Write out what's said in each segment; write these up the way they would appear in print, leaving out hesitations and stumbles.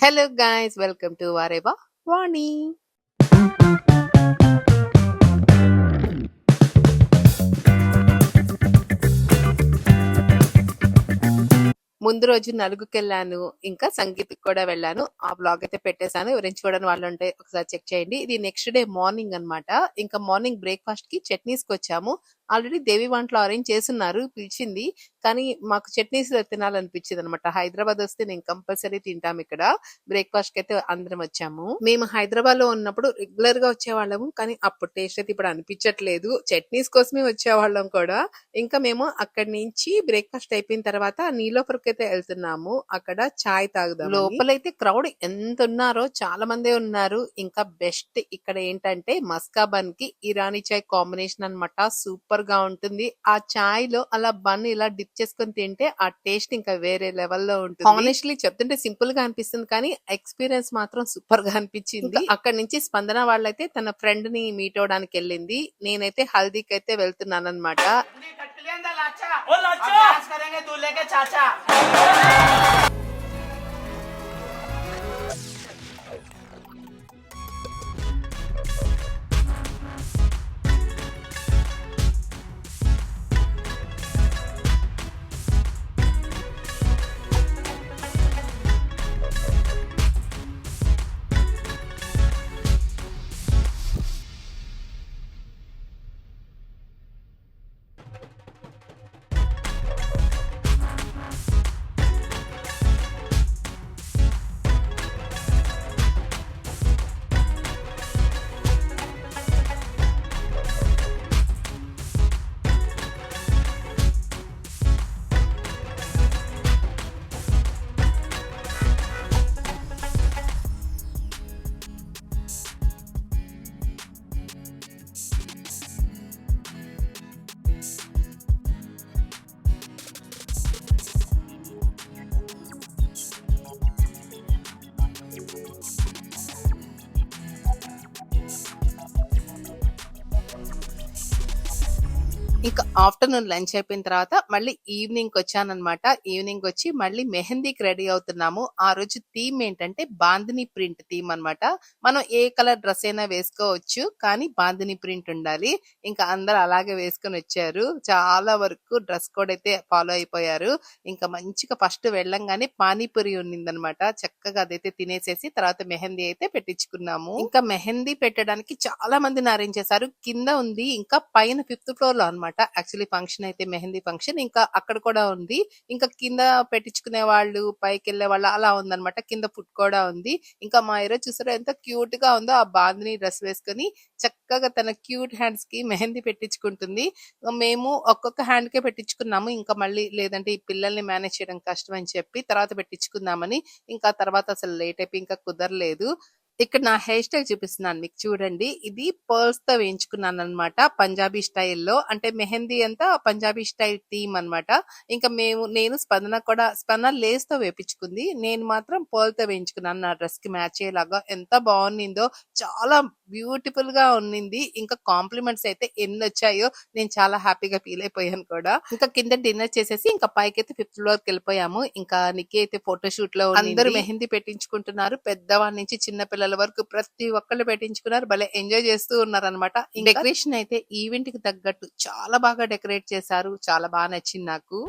Hello guys, welcome to Vareva Vani. ముందు రోజు నలుగుకెళ్ళాను. ఇంకా సంగీత్‌కి కూడా వెళ్ళాను. ఆ వ్లాగ్ అయితే పెట్టేసాను. ఎవరైనా చూడని వాళ్ళుంటే ఒకసారి చెక్ చేయండి. ఇది నెక్స్ట్ డే మార్నింగ్ అన్నమాట. ఇంకా మార్నింగ్ బ్రేక్‌ఫాస్ట్‌కి చట్నీస్‌కొచ్చాము. ఆల్రెడీ దేవి వంటలు అరేంజ్ చేసున్నారు. పిలిచింది. కానీ మాకు చట్నీస్ తినాలనిపించిందనమాట. హైదరాబాద్ వస్తే నేను కంపల్సరీ తింటాం ఇక్కడ. బ్రేక్‌ఫాస్ట్‌కి అయితే అందరం వచ్చాము. మేము హైదరాబాద్‌లో ఉన్నప్పుడు రెగ్యులర్‌గా వచ్చేవాళ్ళము. కానీ అప్పుడు టేస్ట్ అయితే ఇప్పుడు అనిపించట్లేదు. చట్నీస్ కోసమే వచ్చేవాళ్ళం కూడా. ఇంకా మేము అక్కడి నుంచి బ్రేక్‌ఫాస్ట్ అయిపోయిన తర్వాత నీలోఫర్‌కైతే వెళ్తున్నాము. అక్కడ చాయ్ తాగుదామని. లోపలైతే క్రౌడ్ ఎంతున్నారో చాలా మందే ఉన్నారు. ఇంకా బెస్ట్ ఇక్కడ ఏంటంటే మస్కా బన్ కి ఇరానీ చాయ్ కాంబినేషన్ అన్నమాట. సూపర్ గా ఉంటుంది. ఆ చాయ్ లో అలా బన్ ఇలా డిప్ చేసుకొని తింటే ఆ టేస్ట్ ఇంకా వేరే లెవెల్లో ఉంటుంది. హానెస్ట్లీ చెప్తుంటే సింపుల్ గా అనిపిస్తుంది కానీ ఎక్స్పీరియన్స్ మాత్రం సూపర్ గా అనిపించింది. అక్కడ నుంచి స్పందన వాళ్ళైతే తన ఫ్రెండ్ ని మీట్ అవడానికి వెళ్ళింది. నేనైతే హల్దీకి అయితే వెళ్తున్నాను అనమాట. डांस करेंगे दूल्हे के चाचा। ఇంకా ఆఫ్టర్నూన్ లంచ్ అయిపోయిన తర్వాత మళ్ళీ ఈవినింగ్ వచ్చానన్నమాట. ఈవినింగ్ వచ్చి మళ్ళీ మెహందీకి రెడీ అవుతున్నాము. ఆ రోజు థీమ్ ఏంటంటే బాందిని ప్రింట్ థీమ్ అన్నమాట. మనం ఏ కలర్ డ్రెస్ అయినా వేసుకోవచ్చు కానీ బాందిని ప్రింట్ ఉండాలి. ఇంకా అందరూ అలాగే వేసుకొని వచ్చారు. చాలా వరకు డ్రెస్ కోడ్ అయితే ఫాలో అయిపోయారు. ఇంకా మంచిగా ఫస్ట్ వెళ్ళంగానే పానీపూరి ఉన్నిందనమాట. చక్కగా అదైతే తినేసేసి తర్వాత మెహందీ అయితే పెట్టించుకున్నాము. ఇంకా మెహందీ పెట్టడానికి చాలా మందిని అరేంజ్ చేశారు. కింద ఉంది ఇంకా పైన 5th ఫ్లోర్ లో అన్నమాట. యాక్చువల్లీ ఫంక్షన్ అయితే మెహందీ ఫంక్షన్ ఇంకా అక్కడ కూడా ఉంది. ఇంకా కింద పెట్టించుకునే వాళ్ళు పైకి వెళ్లే వాళ్ళు అలా ఉందన్నమాట. కింద ఫుడ్ కూడా ఉంది. ఇంకా మా హీరో చూసారా ఎంత క్యూట్ గా ఉందో. ఆ బాందిని డ్రెస్ వేసుకొని చక్కగా తన క్యూట్ హ్యాండ్స్ కి మెహందీ పెట్టించుకుంటుంది. మేము ఒక్కొక్క హ్యాండ్ కే పెట్టించుకున్నాము. ఇంకా మళ్ళీ లేదంటే ఈ పిల్లల్ని మేనేజ్ చేయడం కష్టం అని చెప్పి తర్వాత పెట్టించుకుందామని ఇంకా తర్వాత అసలు లేట్ అయిపోయి ఇంకా కుదరలేదు. ఇక్కడ నా హెయిర్ స్టైల్ చూపిస్తున్నాను మీకు చూడండి. ఇది పర్ల్స్ తో వేయించుకున్నాను అనమాట. పంజాబీ స్టైల్లో అంటే మెహందీ అంతా పంజాబీ స్టైల్ థీమ్ అన్నమాట. ఇంకా నేను స్పందన కూడా స్పందన లేస్ తో వేపించుకుంది. నేను మాత్రం పర్ల్ తో వేయించుకున్నాను నా డ్రెస్ కి మ్యాచ్ అయ్యేలాగా. ఎంత బాగుండిందో చాలా బ్యూటిఫుల్ గా ఉన్నింది. ఇంకా కాంప్లిమెంట్స్ అయితే ఎన్ని వచ్చాయో నేను చాలా హ్యాపీగా ఫీల్ అయిపోయాను కూడా. ఇంకా కింద డిన్నర్ చేసేసి ఇంకా పైకి అయితే 5th ఫ్లోర్ కి వెళ్ళిపోయాము. ఇంకా నిక్కి అయితే ఫోటోషూట్ లో అందరూ మెహందీ పెట్టించుకుంటున్నారు. పెద్దవాడి నుంచి చిన్న పిల్లల వరకు ప్రతి ఒక్కళ్ళు పెట్టించుకున్నారు. భలే ఎంజాయ్ చేస్తూ ఉన్నారనమాట. డెకరేషన్ అయితే ఈవెంట్ కి తగ్గట్టు చాలా బాగా డెకరేట్ చేశారు. చాలా బాగా నచ్చింది నాకు.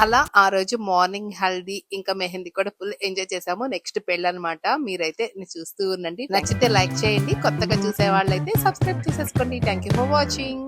అలా ఆ రోజు మార్నింగ్ హల్దీ ఇంకా మెహందీ కూడా ఫుల్ ఎంజాయ్ చేసాము. నెక్స్ట్ పెళ్ళి అనమాట. మీరైతే చూస్తూ ఉండండి. నచ్చితే లైక్ చేయండి. కొత్తగా చూసే వాళ్ళైతే సబ్స్క్రైబ్ చేసేసుకోండి. Thank you for watching.